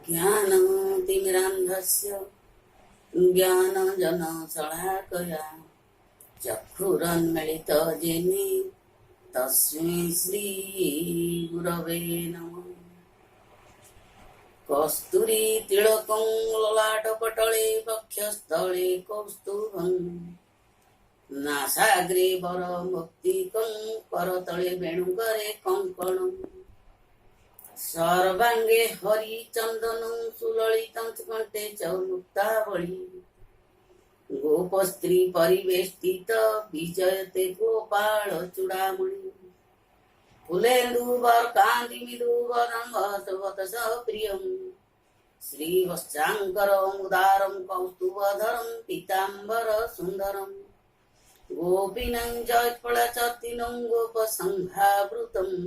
ज्ञानतिमिरान्धस्य ज्ञानजनशलाकया चक्षुरुन्मीलितं तस्मै श्रीगुरवे नमः। कस्तूरीतिलकं ललाटपटले वक्षस्थले कौस्तुभं नासाग्रे वरमुक्तिकं करतले वेणुकरे कङ्कणम् सर्वांगे हरिचंदनं सुललितं कंठे च मुक्तावली गोपस्त्री परिवेष्टित विजयते गोपाल चूड़ामणि फुलेन्दुवर्कान्तिमिदुवदम्भसवतस प्रियं श्रीवत्साङ्करमुदारं कौस्तुभधरं पीताम्बर सुन्दरं गोपीनं जयफलचर्तिनं गोपसंघावृतम्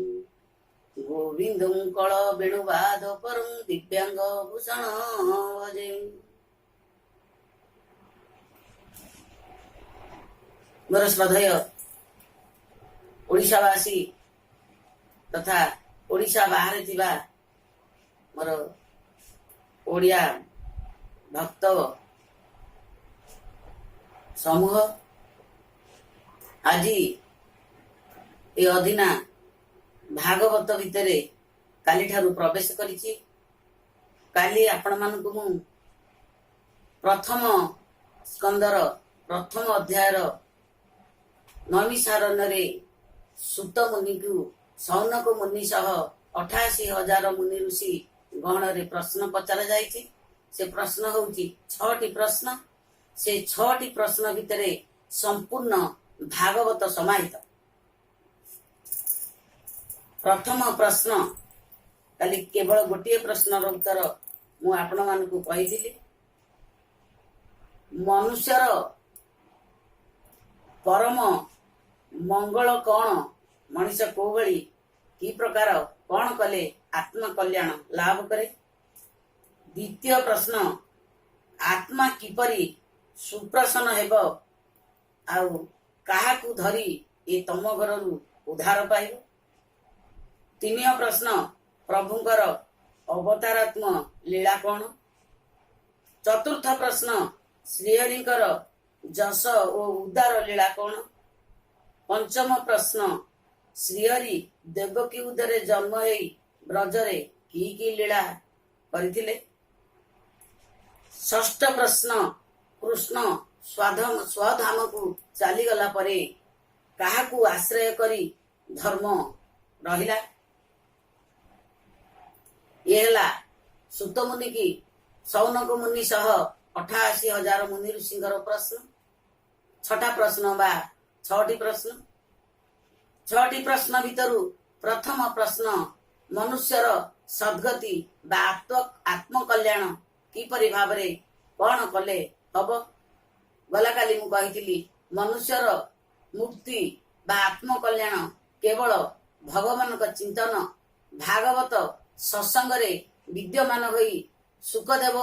गोविंदं कल वेणुवाद परं दिव्यांग भूषण भजे। मोर श्रद्धेय ओडिशावासी तथा ओडिशा बाहर थिबा मोर ओडिया भक्त समूह आज ए अधीना भागवत भितर काली ठारू प्रवेश करिछि। काली आपण मानकु मु प्रथम स्कंदर प्रथम अध्यायर नैमिषारण्य सूत मुनि को सौनक मुनि सह 88,000 मुनि ऋषि गहन रे प्रश्न पचरा जाइछि। से प्रश्न होउछि 6टी प्रश्न। से 6टी प्रश्न भितर संपूर्ण भागवत समाहित। प्रथम प्रश्न काली केवल गोटे प्रश्न उत्तर मु आपण मानकु कहिदिली। मनुष्यर परम मंगल कौन, मनुष्य को भली की प्रकार कौन कले आत्म कल्याण लाभ करे। द्वितीय प्रश्न आत्मा किपरि सुप्रसन्न हेब आउ काहाकु धरी ए तम घरु उद्धार पाइब। तीनिय प्रश्न प्रभुंकर अवतारात्म लीला कौन। चतुर्थ प्रश्न श्रीहरिंकर जस ओ उद्धार लीला कौन। पंचम प्रश्न श्रीहरि देवकी उदरे जन्म हेई ब्रजरे की लीला करिथिले। षष्ठ प्रश्न कृष्ण स्वधाम को चलीगला परे काहाकु आश्रय करी धर्म रहिला। ये सूत मुनि की सौनक मुनि सह 88,000 मुनि ऋषिंकर प्रश्न। छठा प्रश्न बा 6टी प्रश्न। 6टी प्रश्न भितरु प्रथम प्रश्न मनुष्यर सद्गति बा आत्म कल्याण किपरि भावरे कौन कले हब। गला काली मु कहिथिली मनुष्यर मुक्ति बा आत्म कल्याण केवल भगवान का चिंतन भागवत सत्संग रे विद्यमान होई सुखदेव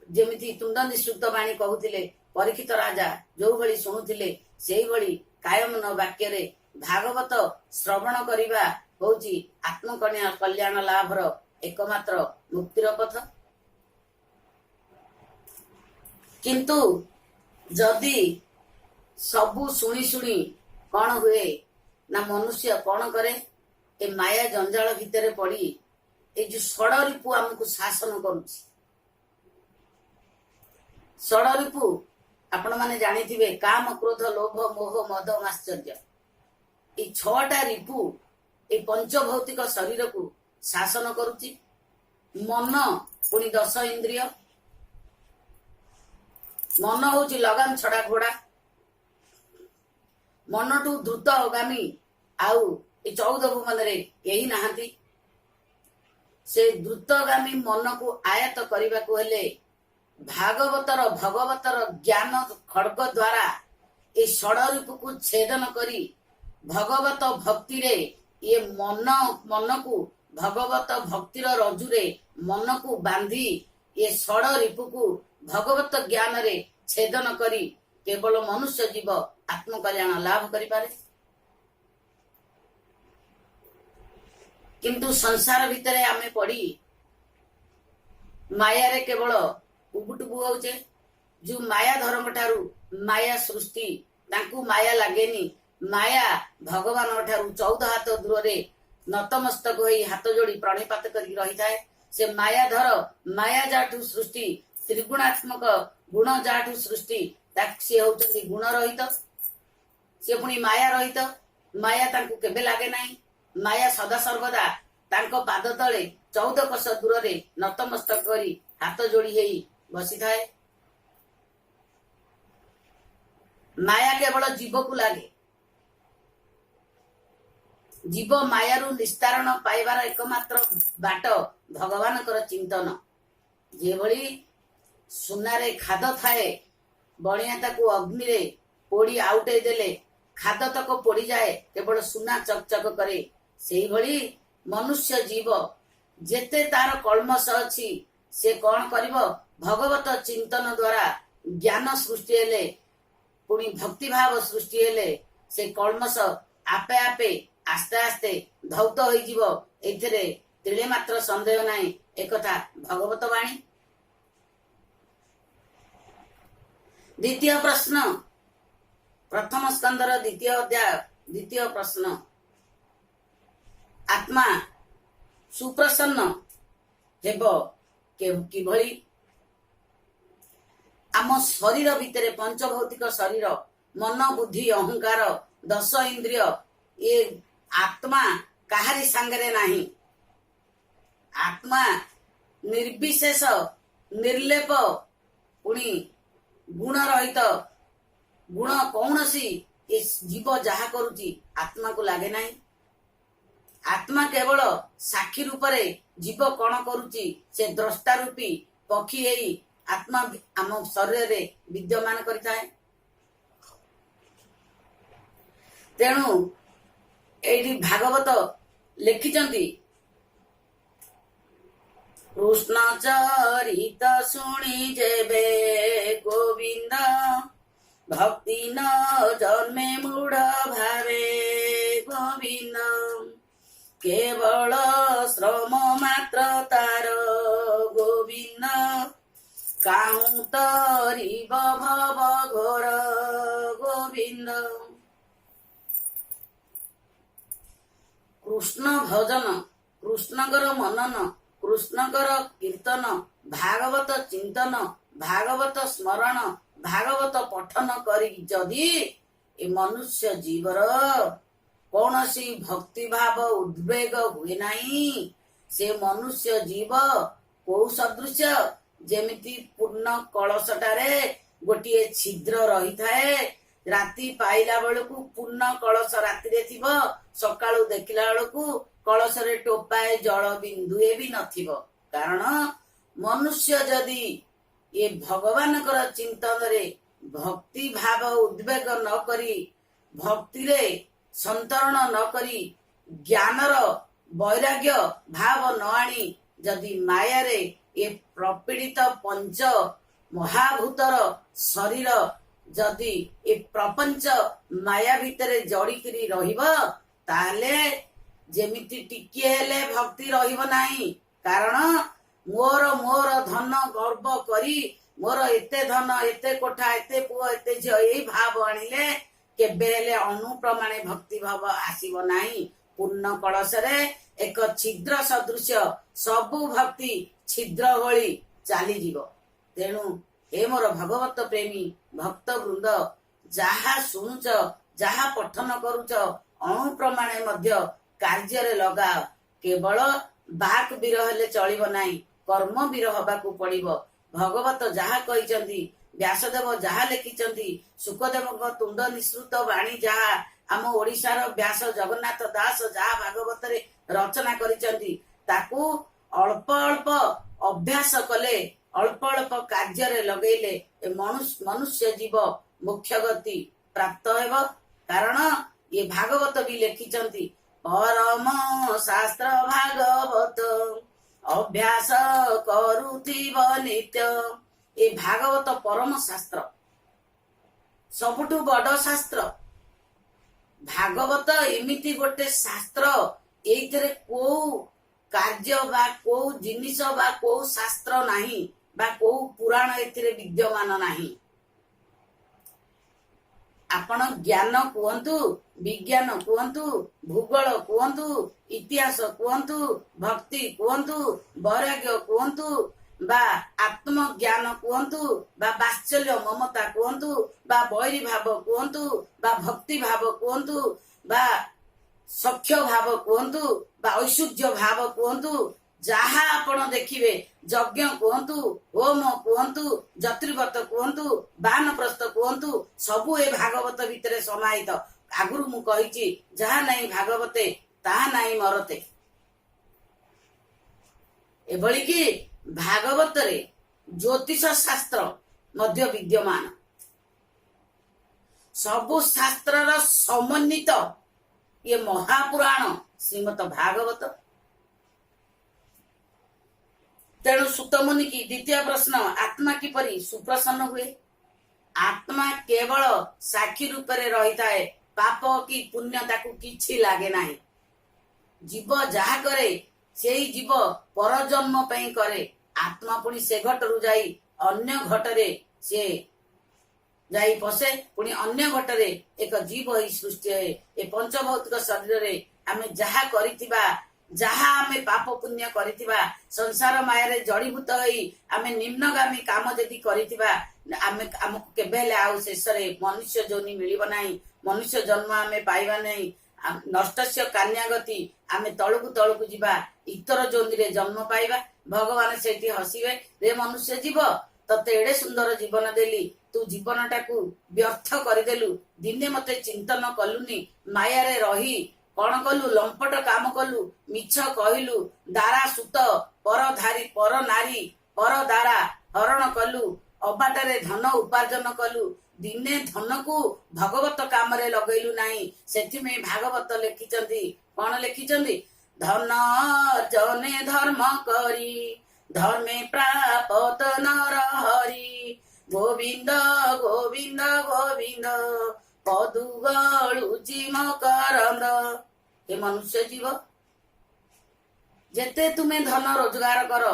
जेमिति तुंडनी सुक्त बाणी कहूतिले परीक्षित राजा जो भली शुणुथिले सेही भली कायम न वाक्य रे भागवत श्रवण करिबा होउची आत्म कल्याण लाभर एकमात्र मुक्तिर पथ। किंतु जदि सबु सुनी सुनी कौन हुए ना मनुष्य कौन करे ए माया जंजाल भितर पड़ी ए जो षडरिपु आमको शासन करुछि। षडरिपु आपण माने जानिथिबे काम क्रोध लोभ मोह मद माश्चर्य ए 6टा रिपु ए पंचभौतिक शरीर को शासन करुछि। मन पुनी 10 इंद्रिय। मन होची लगाम छड़ा घोड़ा। मनटू द्रुत अगामी आउ ए 14 भुवन रे केही नाहांती। से द्रुतगामी मन को आयत करने को हेले भागवतर भगवतर ज्ञान खड़ग द्वारा ए षडरूप को छेदन करी भगवत भक्ति रे ये मन को भगवत भक्तिर रजुरे मन को बांधी ये षडरूप को भगवत ज्ञान रे छेदन करी केवल मनुष्य जीव आत्मकल्याण लाभ करि पारे। किंतु संसार भितरे आमे पड़ी ମାୟାରେ କେବଳ ଉବୁଟୁବୁ ହଉଛେ। ଯୋଉ ମାୟା ଧରଙ୍କ ଠାରୁ ମାୟା ସୃଷ୍ଟି, ତାଙ୍କୁ ମାୟା ଲାଗେନି। ମାୟା ଭଗବାନଙ୍କ ଠାରୁ 14 ହାତ ଦୂରରେ ନତମସ୍ତକ ହୋଇ ହାତ ଯୋଡି ପ୍ରଣିପାତ କରିକି ରହିଥାଏ। ସେ ମାୟାଧର, ମାୟା ଯାଠୁ ସୃଷ୍ଟି, ତ୍ରିଗୁଣାତ୍ମକ ଗୁଣ ଯାଠୁ ସୃଷ୍ଟି, ସିଏ ହଉଛନ୍ତି ଗୁଣ ରହିତ, ସିଏ ପୁଣି ମାୟା ରହିତ। ମାୟା ତାଙ୍କୁ କେବେ ଲାଗେ ନାହିଁ। ମାୟା ସଦାସର୍ବଦା ତାଙ୍କ ପାଦ ତଳେ 14 କୋଶ ଦୂରରେ ନତମସ୍ତକ କରି ହାତ ଯୋଡି ହେଇ ବସିଥାଏ। ମାୟା କେବଳ ଜୀବକୁ ଲାଗେ। ଜୀବ ମାୟାରୁ ନିସ୍ତାରଣ ପାଇବାର ଏକମାତ୍ର ବାଟ ଭଗବାନଙ୍କର ଚିନ୍ତନ। ଯେଭଳି ସୁନାରେ ଖାଦ ଥାଏ, ବଣିଆ ତାକୁ ଅଗ୍ନିରେ ପୋଡି ଆଉଟେଇ ଦେଲେ ଖାଦ ତକ ପୋଡିଯାଏ, କେବଳ ସୁନା ଚକଚକ କରେ। ସେଇଭଳି ମନୁଷ୍ୟ ଜୀବ ଯେତେ ତାର କଳମସ ଅଛି, ସେ କଣ କରିବ? ଭଗବତ ଚିନ୍ତନ ଦ୍ୱାରା ଜ୍ଞାନ ସୃଷ୍ଟି ହେଲେ, ପୁଣି ଭକ୍ତିଭାବ ସୃଷ୍ଟି ହେଲେ ସେ କଳମସ ଆପେ ଆପେ ଆସ୍ତେ ଆସ୍ତେ ଧୌତ ହୋଇଯିବ। ଏଥିରେ ତିଳେ ମାତ୍ର ସନ୍ଦେହ ନାହିଁ। ଏକଥା ଭଗବତ ବାଣୀ। ଦ୍ୱିତୀୟ ପ୍ରଶ୍ନ, ପ୍ରଥମ ସ୍କନ୍ଧର 2ୟ ଅଧ୍ୟାୟ 2ୟ ପ୍ରଶ୍ନ। ଆତ୍ମା ସୁପ୍ରସନ୍ନ ହେବ କିଭଳି? ଆମ ଶରୀର ଭିତରେ ପଞ୍ଚଭୌତିକ ଶରୀର, ମନ, ବୁଦ୍ଧି, ଅହଙ୍କାର, 10 ଇନ୍ଦ୍ରିୟ, ଏ ଆତ୍ମା କାହାରି ସାଙ୍ଗରେ ନାହିଁ। ଆତ୍ମା ନିର୍ବିଶେଷ, ନିର୍ଲେପ, ପୁଣି ଗୁଣ ରହିତ। ଗୁଣ କୌଣସି ଏ ଜୀବ ଯାହା କରୁଛି ଆତ୍ମାକୁ ଲାଗେ ନାହିଁ। ଆତ୍ମା କେବଳ ସାକ୍ଷୀ ରୂପରେ ଜୀବ କଣ କରୁଛି ସେ ଦ୍ରଷ୍ଟା ରୂପୀ ପକ୍ଷୀ ହେଇ ଆତ୍ମା ଆମ ଶରୀରରେ ବିଦ୍ୟମାନ କରିଥାଏ। ତେଣୁ ଏଇଠି ଭାଗବତ ଲେଖିଛନ୍ତି, କୃଷ୍ଣ ଚରିତ ଶୁଣି ଯେବେ ଗୋବିନ୍ଦ, ଭକ୍ତି ନ ଜନ୍ମେ ମୂଢ ଭାବେ ଗୋବିନ୍ଦ, କେବଳ ଶ୍ରମ ମାତ୍ର ତାର ଗୋବିନ୍ଦ, କାହୁଁ ତରିବ ଭବ ଘୋର ଗୋବିନ୍ଦ। କୃଷ୍ଣ ଭଜନ, କୃଷ୍ଣଙ୍କର ମନନ, କୃଷ୍ଣଙ୍କର କୀର୍ତ୍ତନ, ଭାଗବତ ଚିନ୍ତନ, ଭାଗବତ ସ୍ମରଣ, ଭାଗବତ ପଠନ କରି ଯଦି ଏ ମନୁଷ୍ୟ ଜୀବର କୌଣସି ଭକ୍ତିଭାବ ଉଦ୍ବେଗ ହୁଏ ନାହିଁ, ସେ ମନୁଷ୍ୟ ଜୀବ କୋଉ ସଦୃଶ୍ୟ? ଯେମିତି ପୂର୍ଣ୍ଣ କଳସଟାରେ ଗୋଟିଏ ଛିଦ୍ର ରହିଥାଏ। ରାତି ପାଇଲା ବେଳକୁ ପୂର୍ଣ୍ଣ କଳସ ରାତିରେ ଥିବ, ସକାଳୁ ଦେଖିଲା ବେଳକୁ କଳସରେ ଟୋପାଏ ଜଳ ବିନ୍ଦୁଏ ବି ନଥିବ। କାରଣ ମନୁଷ୍ୟ ଯଦି ଏ ଭଗବାନଙ୍କର ଚିନ୍ତନରେ ଭକ୍ତି ଭାବ ଉଦ୍ବେଗ ନ କରି, ଭକ୍ତିରେ ସନ୍ତରଣ ନ କରି, ଜ୍ଞାନର ବୈରାଗ୍ୟ ଭାବ ନ ଆଣି ଯଦି ମାୟାରେ ଏ ପ୍ରପୀଡ଼ିତ ପଞ୍ଚ ମହାଭୂତର ଶରୀର ଯଦି ଏ ପ୍ରପଞ୍ଚ ମାୟା ଭିତରେ ଜଡ଼ିକିରି ରହିବ, ତାହେଲେ ଯେମିତି ଟିକିଏ ହେଲେ ଭକ୍ତି ରହିବ ନାହିଁ। କାରଣ ମୋର ମୋର ଧନ ଗର୍ବ କରି, ମୋର ଏତେ ଧନ, ଏତେ କୋଠା, ଏତେ ପୁଅ, ଏତେ ଝିଅ, ଏଇ ଭାବ ଆଣିଲେ କେବେ ହେଲେ ଅନୁପ୍ରମାଣେ ଭକ୍ତି ଭାବ ଆସିବ ନାହିଁ। ପୂର୍ଣ୍ଣ କଳସରେ ଏକ ଛିଦ୍ର ସଦୃଶ୍ୟ ସବୁ ଭକ୍ତି ଛିଦ୍ର ଭଳି ଚାଲିଯିବ। ତେଣୁ ଏ ମୋର ଭଗବତ ପ୍ରେମୀ ଭକ୍ତ ବୃନ୍ଦ, ଯାହା ଶୁଣୁଛ, ଯାହା ପଠନ କରୁଛ, ଅନୁପ୍ରମାଣେ ମଧ୍ୟ କାର୍ଯ୍ୟରେ ଲଗାଅ। କେବଳ ବାକ୍ ବୀର ହେଲେ ଚଳିବ ନାହିଁ, କର୍ମ ବୀର ହବାକୁ ପଡିବ। ଭଗବତ ଯାହା କହିଛନ୍ତି, ବ୍ୟାସଦେବ ଯାହା ଲେଖିଛନ୍ତି, ଶୁକଦେବଙ୍କ ତୁଣ୍ଡ ନିଃସୃତ ବାଣୀ ଯାହା, ଆମ ଓଡିଶାର ବ୍ୟାସ ଜଗନ୍ନାଥ ଦାସ ଯାହା ଭାଗବତରେ ରଚନା କରିଛନ୍ତି, ତାକୁ ଅଳ୍ପ ଅଳ୍ପ ଅଭ୍ୟାସ କଲେ, ଅଳ୍ପ ଅଳ୍ପ କାର୍ଯ୍ୟରେ ଲଗେଇଲେ ଏ ମନୁଷ୍ୟ ଜୀବ ମୁଖ୍ୟ ଗତି ପ୍ରାପ୍ତ ହେବ। କାରଣ ଏ ଭାଗବତ ବି ଲେଖିଛନ୍ତି, ପରମ ଶାସ୍ତ୍ର ଭାଗବତ ଅଭ୍ୟାସ କରୁଥିବ ନିତ୍ୟ। ଏ ଭାଗବତ ପରମ ଶାସ୍ତ୍ର, ସବୁଠୁ ବଡ ଶାସ୍ତ୍ର। ଭାଗବତ ଏମିତି ଗୋଟେ ଶାସ୍ତ୍ର, ଏଇଥିରେ କୋଉ କାର୍ଯ୍ୟ ବା କୋଉ ଜିନିଷ ବା କୋଉ ଶାସ୍ତ୍ର ନାହିଁ ବା କୋଉ ପୁରାଣ ଏଥିରେ ବିଦ୍ୟମାନ ନାହିଁ। ଆପଣ ଜ୍ଞାନ କୁହନ୍ତୁ, ବିଜ୍ଞାନ କୁହନ୍ତୁ, ଭୂଗୋଳ କୁହନ୍ତୁ, ଇତିହାସ କୁହନ୍ତୁ, ଭକ୍ତି କୁହନ୍ତୁ, ବୈରାଗ୍ୟ କୁହନ୍ତୁ, ବା ଆତ୍ମଜ୍ଞାନ କୁହନ୍ତୁ, ବା ବାତ୍ସଲ୍ୟ ମମତା କୁହନ୍ତୁ, ବା ବୈରୀ ଭାବ କୁହନ୍ତୁ, ବା ଭକ୍ତି ଭାବ କୁହନ୍ତୁ, ବା ସଖ୍ୟ ଭାବ କୁହନ୍ତୁ, ବା ଐଶ୍ୱର୍ଯ୍ୟ ଭାବ କୁହନ୍ତୁ, ଯାହା ଆପଣ ଦେଖିବେ, ଯଜ୍ଞ କୁହନ୍ତୁ, ହୋମ କୁହନ୍ତୁ, ଯତ୍ରିବତ କୁହନ୍ତୁ, ବାନପ୍ରସ୍ଥ କୁହନ୍ତୁ, ସବୁ ଏ ଭାଗବତ ଭିତରେ ସମାହିତ। ଆଗରୁ ମୁଁ କହିଛି, ଯାହା ନାହିଁ ଭାଗବତେ ତାହା ନାହିଁ ମରତେ। ଏଭଳି କି ଭାଗବତରେ ଜ୍ୟୋତିଷ ଶାସ୍ତ୍ର ମଧ୍ୟ ବିଦ୍ୟମାନ। ସବୁ ଶାସ୍ତ୍ରର ସମନ୍ୱିତ ये महापुराण श्रीमद भागवत। तेणु सुतमुनि की द्वितीय प्रश्न, आत्मा किपरि सुप्रसन्न हुए? आत्मा केवल साक्षी रूप में रही थाए, पाप की पुण्य ताकू किछि लागे नाही। जीव जहा करे से जीव परजन्म पई करे। आत्मा पुणी से घटरू जाई अन्य घटरे से जाई पसे, पुणी अन्य घटरे एक जीव ही सृष्टि है। ए पंचभौतिक शरीर रे आमे जहा करिथिबा, जहा आमे पाप पुण्य करिथिबा, संसार माया रे जड़ीभूत होई आमे निम्नगामी काम जदि करिथिबा, आमे हमकु केबेले आउ शेषरे मनुष्य जोनि मिलिब नाही, मनुष्य जन्म आमे पाइबा नाही। नष्टस्य कान्यागति, आमे तळकु तळकु जिबा, इतर जोनि रे जन्म पाइबा। भगवान सेठी हसिबे, रे मनुष्य जीव, तते एडे सुंदर जीवन देली, तू जीवन टाकू व्यर्थ करदेलु। दिने मते चिंतन कलुनी, माया रे रही कौन कलु, लंपट काम कलु, मिछ कहलु, दारा सुत परधारी पर नारी पर दारा हरण कलु, अबाटरे धन उपार्जन कलु। दिने धन को भगवत काम रे लगैलु नाही। सेथि में भागवत लिखिचंती, कौन लिखिचंती? धन जने धर्म करी, धर्मे प्रापत नर हरि। गोविंद गोविंद गोविंद पदु गलुची मकरंद। हे मनुष्य जीव, जेते तुम्हें धन रोजगार कर,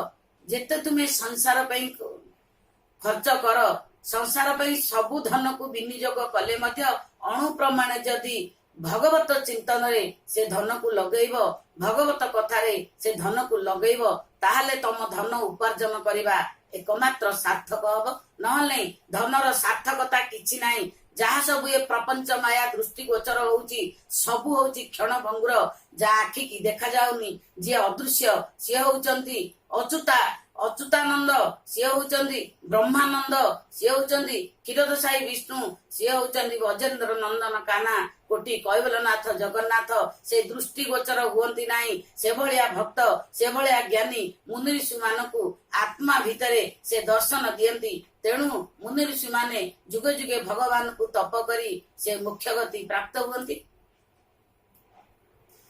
जेते तुम्हें संसार पे खर्च कर, संसार पे सबु धन को विनियोग कले मध्य अणु प्रमाण जदि भगवत चिंतन रे से धन को लगेब, भगवत कथारे से धन को लगेब, ताहले तम धन उपार्जन करिबा एकमात्र सार्थक हब। नहले धनर सार्थकता किछि नाही। जहा सब ये प्रपंच माया दृष्टि गोचर होउची, सबु होउची क्षण भंगुर, जा आखि की देखा जाउनी। जे अदृश्य से होउचंती अच्युता, अच्युतानंद से होउचंती ब्रह्मानंद, से होउचंती क्षीरदसाई विष्णु, से होउचंती गजेंद्र नंदन काना, कोटि कैवलनाथ जगन्नाथ। से दृष्टि गोचर हुअंती नाही। से भलिया भक्त, से भलिया ज्ञानी मुनि ऋषि मानकु आत्मा भितरे से दर्शन दियंती। तेणु मुनि ऋषि माने जुगे जुगे भगवान को तप करी से मोक्ष गति प्राप्त हुअंती।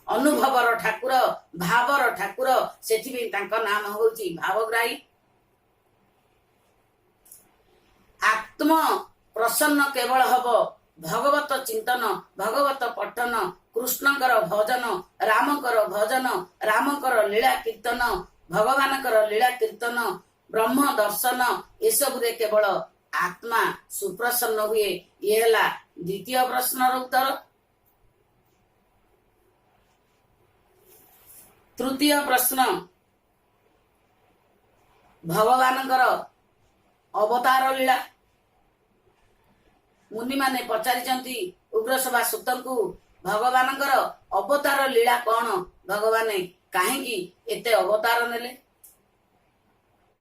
अनुभवर ठाकुर, भावर ठाकुर, सेथिबे तांका नाम होउची भावग्राही। आत्म प्रसन्न केवल हब भगवत चिंतन, भगवत पठन, कृष्णकर भजन, रामकर भजन, रामकर लीला कीर्तन, भगवानकर लीला कीर्तन, ब्रह्म दर्शन, एसबुरे केवल आत्मा सुप्रसन्न हुए। ये ହେଲା द्वितीय प्रश्नर उत्तर। तृतीय प्रश्न, भगवानकर अवतार लीला। मुनि माने पचारिचंती उग्रसभा सुतंकु, भगवानकर अवतार लीला कौन? भगवान काहेकि एते अवतार नेले?